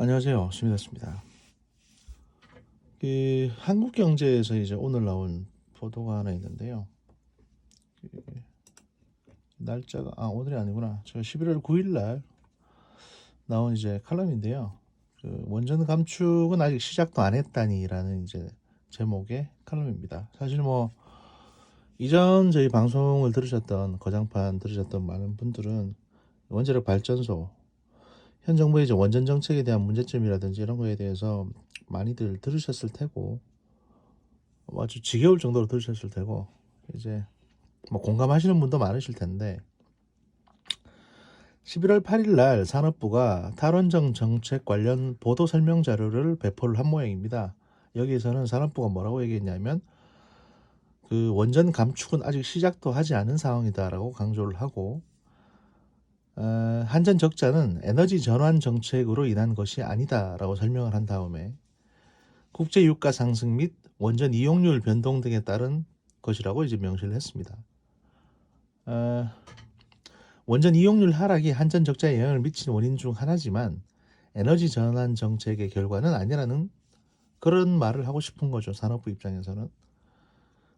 안녕하세요. 스미다스입니다. 한국경제에서 이제 오늘 나온 보도가 하나 있는데요. 그 날짜가 오늘이 아니구나. 저 11월 9일 날 나온 이제 칼럼인데요. 원전 감축은 아직 시작도 안 했다니라는 이제 제목의 칼럼입니다. 사실 뭐 이전 저희 방송을 들으셨던 거장판 들으셨던 많은 분들은 원자력 발전소 현 정부의 이제 원전 정책에 대한 문제점이라든지 이런 거에 대해서 많이들 들으셨을 테고 아주 지겨울 정도로 들으셨을 테고 이제 뭐 공감하시는 분도 많으실 텐데 11월 8일 날 산업부가 탈원전 정책 관련 보도 설명 자료를 배포를 한 모양입니다. 여기에서는 산업부가 뭐라고 얘기했냐면 그 원전 감축은 아직 시작도 하지 않은 상황이다라고 강조를 하고 한전 적자는 에너지 전환 정책으로 인한 것이 아니다라고 설명을 한 다음에 국제 유가 상승 및 원전 이용률 변동 등에 따른 것이라고 이제 명시를 했습니다. 원전 이용률 하락이 한전 적자에 영향을 미친 원인 중 하나지만 에너지 전환 정책의 결과는 아니라는 그런 말을 하고 싶은 거죠. 산업부 입장에서는.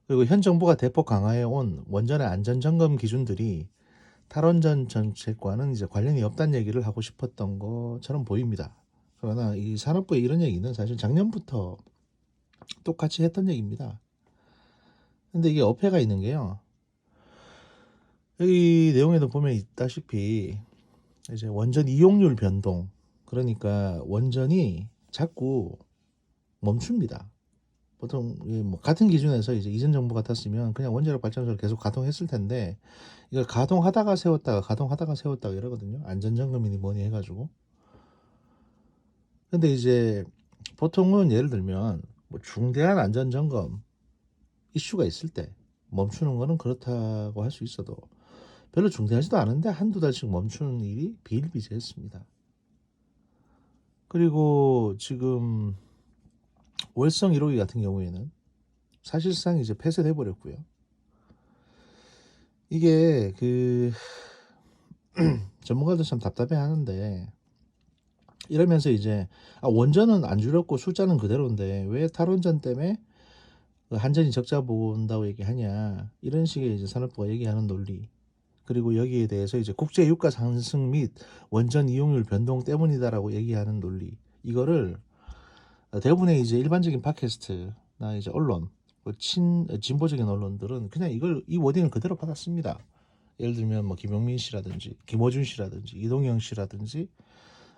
그리고 현 정부가 대폭 강화해 온 원전의 안전 점검 기준들이 탈원전 정책과는 이제 관련이 없다는 얘기를 하고 싶었던 것처럼 보입니다. 그러나 이 산업부의 이런 얘기는 사실 작년부터 똑같이 했던 얘기입니다. 근데 이게 어폐가 있는 게요. 여기 내용에도 보면 있다시피 이제 원전 이용률 변동, 그러니까 원전이 자꾸 멈춥니다. 보통 뭐 같은 기준에서 이제 이전 정부 같았으면 그냥 원자력 발전소를 계속 가동했을 텐데 이걸 가동하다가 세웠다가 이러거든요. 안전점검이니 뭐니 해가지고. 근데 이제 보통은 예를 들면 뭐 중대한 안전점검 이슈가 있을 때 멈추는 거는 그렇다고 할 수 있어도 별로 중대하지도 않은데 한두 달씩 멈추는 일이 비일비재했습니다. 그리고 지금 월성 1호기 같은 경우에는 사실상 이제 폐쇄돼 버렸고요. 이게 전문가들 참 답답해 하는데 이러면서 이제 원전은 안 줄였고 숫자는 그대로인데 왜 탈원전 때문에 한전이 적자 본다고 얘기하냐, 이런 식의 이제 산업부가 얘기하는 논리, 그리고 여기에 대해서 이제 국제 유가 상승 및 원전 이용률 변동 때문이다라고 얘기하는 논리, 이거를 대부분의 이제 일반적인 팟캐스트나 이제 언론, 진보적인 언론들은 그냥 이 워딩을 그대로 받았습니다. 예를 들면 뭐 김용민 씨라든지 김어준 씨라든지 이동영 씨라든지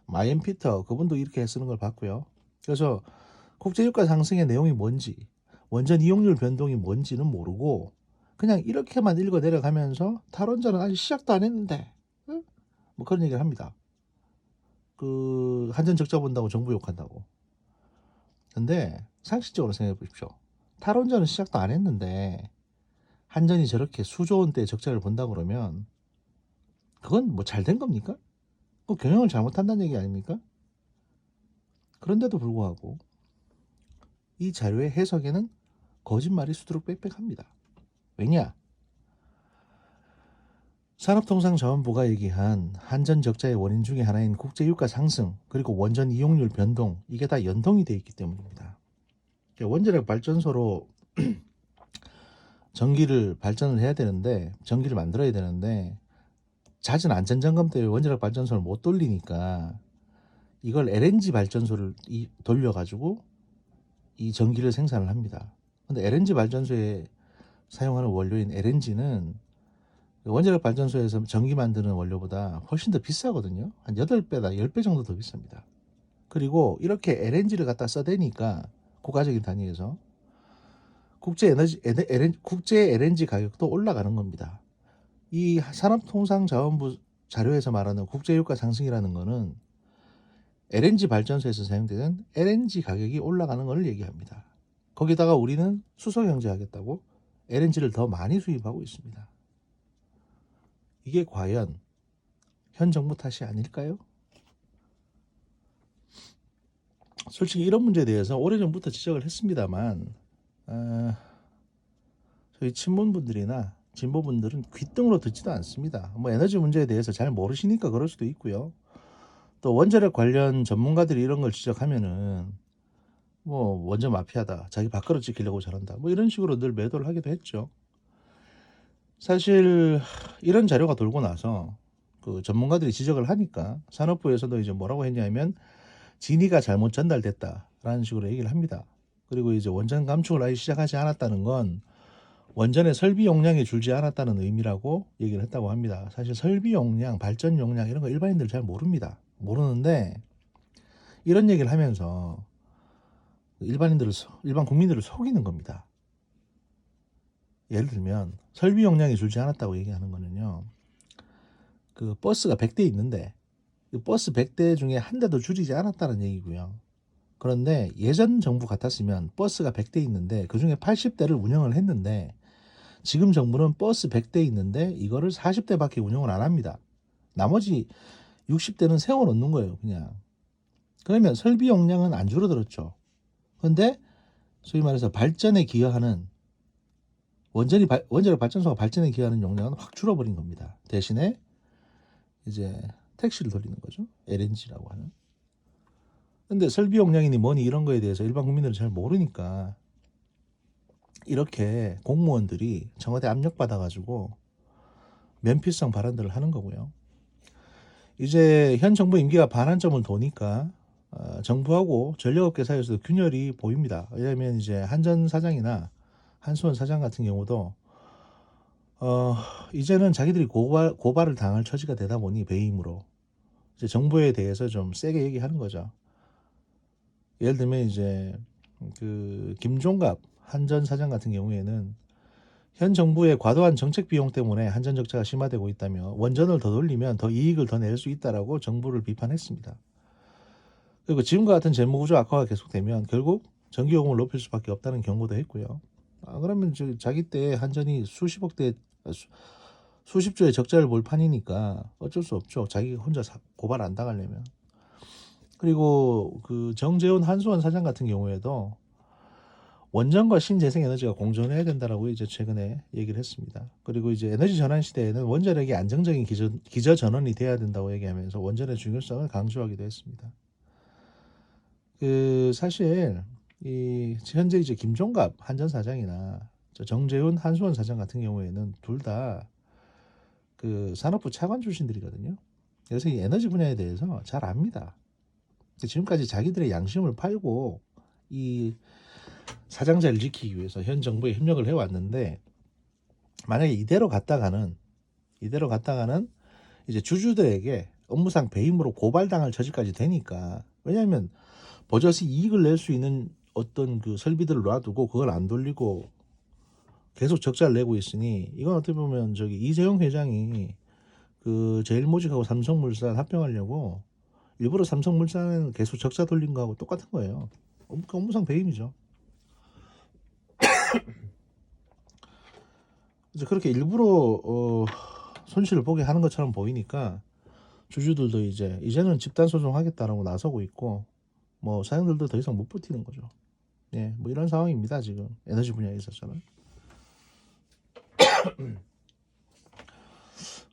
마이앤 피터 그분도 이렇게 쓰는 걸 봤고요. 그래서 국제유가 상승의 내용이 뭔지, 원전 이용률 변동이 뭔지는 모르고 그냥 이렇게만 읽어 내려가면서 탈원전은 아직 시작도 안 했는데 뭐 그런 얘기를 합니다. 한전 적자 본다고 정부 욕한다고. 근데 상식적으로 생각해 보십시오. 탈원전은 시작도 안 했는데 한전이 저렇게 수조 원대 적자를 본다 그러면 그건 뭐 잘 된 겁니까? 그 경영을 잘못한다는 얘기 아닙니까? 그런데도 불구하고 이 자료의 해석에는 거짓말이 수두룩 빽빽합니다. 왜냐? 산업통상자원부가 얘기한 한전 적자의 원인 중에 하나인 국제유가 상승 그리고 원전 이용률 변동, 이게 다 연동이 되어 있기 때문입니다. 원자력 발전소로 전기를 발전을 해야 되는데, 전기를 만들어야 되는데 잦은 안전점검 때문에 원자력 발전소를 못 돌리니까 이걸 LNG 발전소를 돌려가지고 이 전기를 생산을 합니다. 근데 LNG 발전소에 사용하는 원료인 LNG는 원자력 발전소에서 전기 만드는 원료보다 훨씬 더 비싸거든요. 한 8배나 10배 정도 더 비쌉니다. 그리고 이렇게 LNG를 갖다 써대니까 국가적인 단위에서 국제 LNG 가격도 올라가는 겁니다. 이 산업통상자원부 자료에서 말하는 국제유가 상승이라는 거는 LNG 발전소에서 사용되는 LNG 가격이 올라가는 것을 얘기합니다. 거기다가 우리는 수소 경제하겠다고 LNG를 더 많이 수입하고 있습니다. 이게 과연 현 정부 탓이 아닐까요? 솔직히 이런 문제에 대해서 오래전부터 지적을 했습니다만 저희 친문분들이나 진보분들은 귓등으로 듣지도 않습니다. 뭐 에너지 문제에 대해서 잘 모르시니까 그럴 수도 있고요. 또 원자력 관련 전문가들이 이런 걸 지적하면은 뭐 원전 마피아다, 자기 밥그릇 지키려고 저런다, 뭐 이런 식으로 늘 매도를 하기도 했죠. 사실 이런 자료가 돌고 나서 그 전문가들이 지적을 하니까 산업부에서도 이제 뭐라고 했냐면 진위가 잘못 전달됐다라는 식으로 얘기를 합니다. 그리고 이제 원전 감축을 아예 시작하지 않았다는 건 원전의 설비 용량이 줄지 않았다는 의미라고 얘기를 했다고 합니다. 사실 설비 용량, 발전 용량 이런 거 일반인들 잘 모릅니다. 모르는데 이런 얘기를 하면서 일반 국민들을 속이는 겁니다. 예를 들면 설비 용량이 줄지 않았다고 얘기하는 거는요, 그 버스가 100대 있는데 그 버스 100대 중에 한 대도 줄이지 않았다는 얘기고요. 그런데 예전 정부 같았으면 버스가 100대 있는데 그중에 80대를 운영을 했는데 지금 정부는 버스 100대 있는데 이거를 40대밖에 운영을 안 합니다. 나머지 60대는 세워놓는 거예요, 그냥. 그러면 설비 용량은 안 줄어들었죠. 그런데 소위 말해서 발전에 기여하는 원자력 발전소가 발전에 기여하는 용량은 확 줄어버린 겁니다. 대신에 이제 택시를 돌리는 거죠. LNG라고 하는. 근데 설비 용량이니 뭐니 이런 거에 대해서 일반 국민들은 잘 모르니까 이렇게 공무원들이 청와대 압력받아가지고 면피성 발언들을 하는 거고요. 이제 현 정부 임기가 반환점을 도니까 정부하고 전력업계 사이에서도 균열이 보입니다. 왜냐하면 이제 한전 사장이나 한수원 사장 같은 경우도 이제는 자기들이 고발을 당할 처지가 되다 보니 배임으로 이제 정부에 대해서 좀 세게 얘기하는 거죠. 예를 들면 이제 그 김종갑 한전 사장 같은 경우에는 현 정부의 과도한 정책 비용 때문에 한전 적자가 심화되고 있다며 원전을 더 돌리면 더 이익을 더 낼 수 있다라고 정부를 비판했습니다. 그리고 지금과 같은 재무구조 악화가 계속되면 결국 전기요금을 높일 수밖에 없다는 경고도 했고요. 그러면 자기 때 한전이 수십조의 적자를 볼 판이니까 어쩔 수 없죠. 자기가 혼자 고발 안 당하려면. 그리고 그 정재훈 한수원 사장 같은 경우에도 원전과 신재생에너지가 공존해야 된다라고 이제 최근에 얘기를 했습니다. 그리고 이제 에너지 전환 시대에는 원자력이 안정적인 기저 전원이 돼야 된다고 얘기하면서 원전의 중요성을 강조하기도 했습니다. 그 사실 이 현재 이제 김종갑 한전 사장이나 정재훈 한수원 사장 같은 경우에는 둘 다 그 산업부 차관 출신들이거든요. 그래서 이 에너지 분야에 대해서 잘 압니다. 지금까지 자기들의 양심을 팔고 이 사장자를 지키기 위해서 현 정부에 협력을 해왔는데 만약에 이대로 갔다가는 이제 주주들에게 업무상 배임으로 고발당할 처지까지 되니까. 왜냐하면 버젓이 이익을 낼 수 있는 어떤 그 설비들을 놔두고 그걸 안 돌리고 계속 적자를 내고 있으니 이건 어떻게 보면 저기 이재용 회장이 그 제일모직하고 삼성물산 합병하려고 일부러 삼성물산은 계속 적자 돌린 거하고 똑같은 거예요. 업무상 배임이죠. 이제 그렇게 일부러 손실을 보게 하는 것처럼 보이니까 주주들도 이제는 집단 소송하겠다라고 나서고 있고 뭐 사장들도 더 이상 못 버티는 거죠. 예, 뭐 이런 상황입니다 지금 에너지 분야에 있어서는.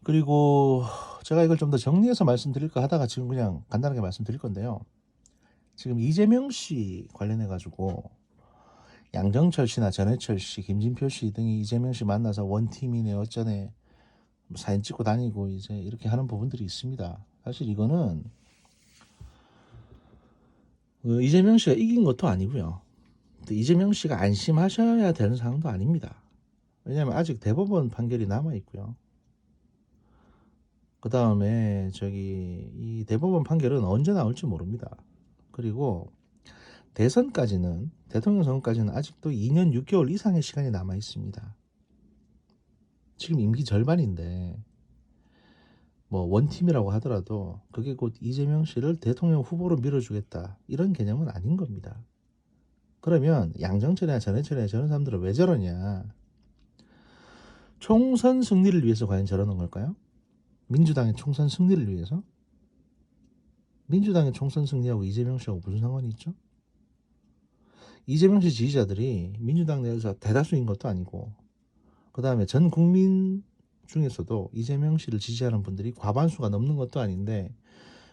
그리고 제가 이걸 좀 더 정리해서 말씀드릴까 하다가 지금 그냥 간단하게 말씀드릴 건데요. 지금 이재명 씨 관련해 가지고 양정철 씨나 전해철 씨, 김진표 씨 등이 이재명 씨 만나서 원팀이네 어쩌네 사진 찍고 다니고 이제 이렇게 하는 부분들이 있습니다. 사실 이거는 이재명 씨가 이긴 것도 아니고요. 또 이재명 씨가 안심하셔야 되는 상황도 아닙니다. 왜냐하면 아직 대법원 판결이 남아 있고요. 그 다음에 이 대법원 판결은 언제 나올지 모릅니다. 그리고 대통령 선거까지는 아직도 2년 6개월 이상의 시간이 남아 있습니다. 지금 임기 절반인데 뭐 원팀이라고 하더라도 그게 곧 이재명 씨를 대통령 후보로 밀어주겠다 이런 개념은 아닌 겁니다. 그러면 양정철이나 전해철이나 저런 사람들은 왜 저러냐? 총선 승리를 위해서 과연 저러는 걸까요? 민주당의 총선 승리를 위해서? 민주당의 총선 승리하고 이재명 씨하고 무슨 상관이 있죠? 이재명 씨 지지자들이 민주당 내에서 대다수인 것도 아니고 그 다음에 전 국민 중에서도 이재명 씨를 지지하는 분들이 과반수가 넘는 것도 아닌데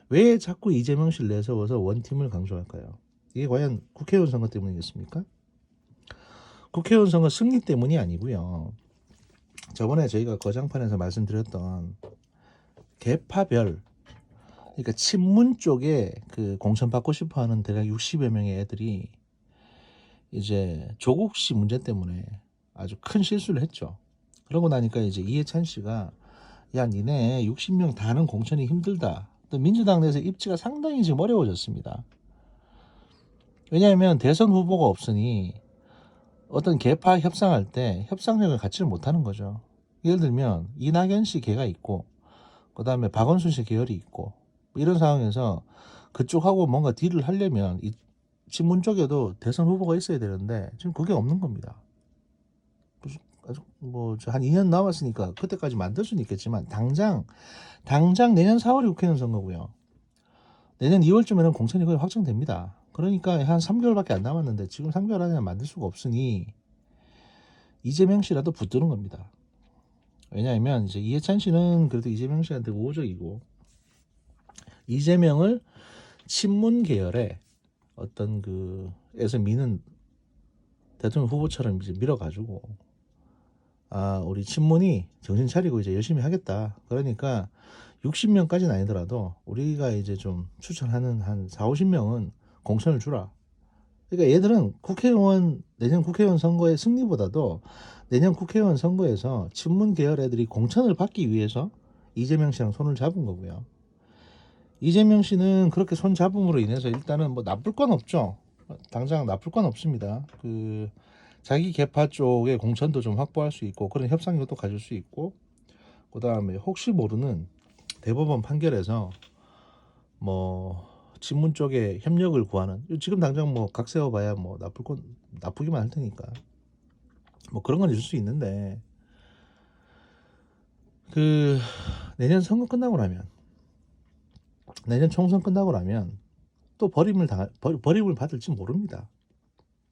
왜 자꾸 이재명 씨를 내세워서 원팀을 강조할까요? 이게 과연 국회의원 선거 때문이겠습니까? 국회의원 선거 승리 때문이 아니고요. 저번에 저희가 거장판에서 말씀드렸던 계파별, 그러니까 친문 쪽에 그 공천 받고 싶어하는 대략 60여 명의 애들이 이제 조국 씨 문제 때문에 아주 큰 실수를 했죠. 그러고 나니까 이제 이해찬 씨가 야 니네 60명 다는 공천이 힘들다. 또 민주당 내에서 입지가 상당히 지금 어려워졌습니다. 왜냐하면 대선 후보가 없으니 어떤 계파 협상할 때 협상력을 갖지를 못하는 거죠. 예를 들면 이낙연 씨 계가 있고 그 다음에 박원순 씨 계열이 있고 이런 상황에서 그쪽하고 뭔가 딜을 하려면 이 친문 쪽에도 대선 후보가 있어야 되는데 지금 그게 없는 겁니다. 뭐한 2년 남았으니까 그때까지 만들 수는 있겠지만 당장 내년 4월이 국회의원 선거고요. 내년 2월쯤에는 공천이 거의 확정됩니다. 그러니까 한 3개월밖에 안 남았는데 지금 3개월 안에 만들 수가 없으니 이재명 씨라도 붙드는 겁니다. 왜냐하면 이제 이해찬 씨는 그래도 이재명 씨한테 우호적이고 이재명을 친문 계열의 어떤 그에서 미는 대통령 후보처럼 이제 밀어가지고 우리 친문이 정신 차리고 이제 열심히 하겠다. 그러니까 60명까지는 아니더라도 우리가 이제 좀 추천하는 한 4, 50명은 공천을 주라. 그러니까 얘들은 내년 국회의원 선거의 승리보다도 내년 국회의원 선거에서 친문 계열 애들이 공천을 받기 위해서 이재명 씨랑 손을 잡은 거고요. 이재명 씨는 그렇게 손 잡음으로 인해서 일단은 뭐 나쁠 건 없죠. 당장 나쁠 건 없습니다. 자기 계파 쪽의 공천도 좀 확보할 수 있고 그런 협상력도 가질 수 있고 그 다음에 혹시 모르는 대법원 판결에서 뭐 친문 쪽에 협력을 구하는 지금 당장 뭐 각 세워봐야 뭐 나쁘기만 할 테니까 뭐 그런 건 있을 수 있는데 내년 선거 끝나고 나면 내년 총선 끝나고 나면 또 버림을 받을지 모릅니다.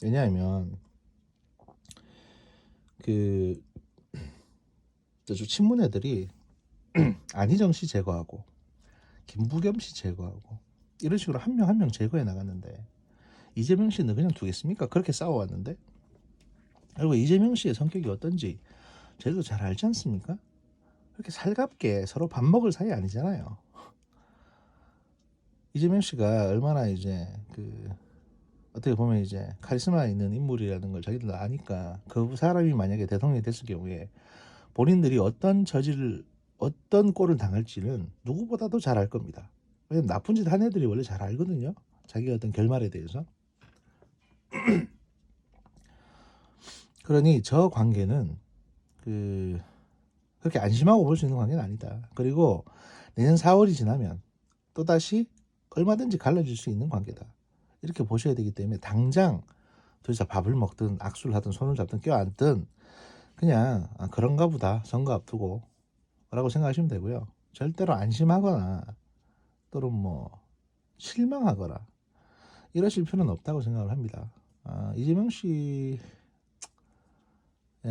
왜냐하면 저쪽 친문 애들이 안희정 씨 제거하고 김부겸 씨 제거하고 이런 식으로 한 명 한 명 제거해 나갔는데 이재명 씨는 그냥 두겠습니까? 그렇게 싸워왔는데 그리고 이재명 씨의 성격이 어떤지 저희도 잘 알지 않습니까? 그렇게 살갑게 서로 밥 먹을 사이 아니잖아요. 이재명 씨가 얼마나 이제 어떻게 보면 이제 카리스마 있는 인물이라는 걸 자기들 아니까 그 사람이 만약에 대통령이 됐을 경우에 본인들이 어떤 꼴을 당할지는 누구보다도 잘 알 겁니다. 왜냐면 나쁜 짓 한 애들이 원래 잘 알거든요. 자기 어떤 결말에 대해서. 그러니 저 관계는 그렇게 안심하고 볼 수 있는 관계는 아니다. 그리고 내년 4월이 지나면 또다시 얼마든지 갈라질 수 있는 관계다. 이렇게 보셔야 되기 때문에 당장 둘이서 밥을 먹든 악수를 하든 손을 잡든 껴안든 그냥 그런가 보다 선거 앞두고 라고 생각하시면 되고요. 절대로 안심하거나 또는 뭐 실망하거나 이러실 필요는 없다고 생각을 합니다. 이재명 씨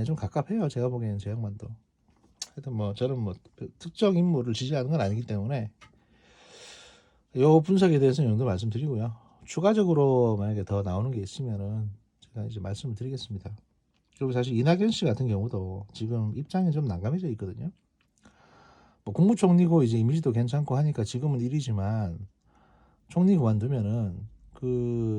좀 갑갑해요. 제가 보기에는 제 양반도. 하여튼 뭐 저는 뭐 특정 인물을 지지하는 건 아니기 때문에 요 분석에 대해서는 이 정도 말씀드리고요. 추가적으로 만약에 더 나오는 게 있으면은 제가 이제 말씀을 드리겠습니다. 그리고 사실 이낙연 씨 같은 경우도 지금 입장이 좀 난감해져 있거든요. 뭐 국무총리고 이제 이미지도 괜찮고 하니까 지금은 1위지만 총리 그만두면은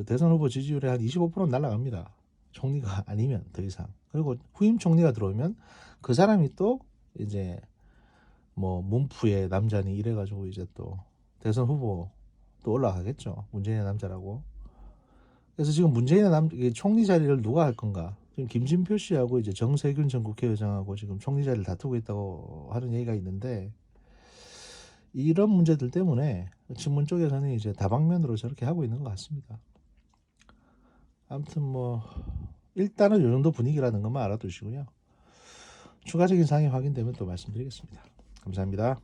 대선 후보 지지율이 한 25%는 날아갑니다. 총리가 아니면 더 이상. 그리고 후임 총리가 들어오면 그 사람이 또 이제 뭐 문프의 남자니 이래가지고 이제 또 대선 후보 또 올라가겠죠. 문재인의 남자라고. 그래서 지금 문재인의 총리 자리를 누가 할 건가? 지금 김진표 씨하고 이제 정세균 전 국회의장하고 지금 총리 자리를 다투고 있다고 하는 얘기가 있는데 이런 문제들 때문에 친문 쪽에서는 이제 다방면으로 저렇게 하고 있는 것 같습니다. 아무튼 뭐 일단은 이 정도 분위기라는 것만 알아두시고요. 추가적인 사항이 확인되면 또 말씀드리겠습니다. 감사합니다.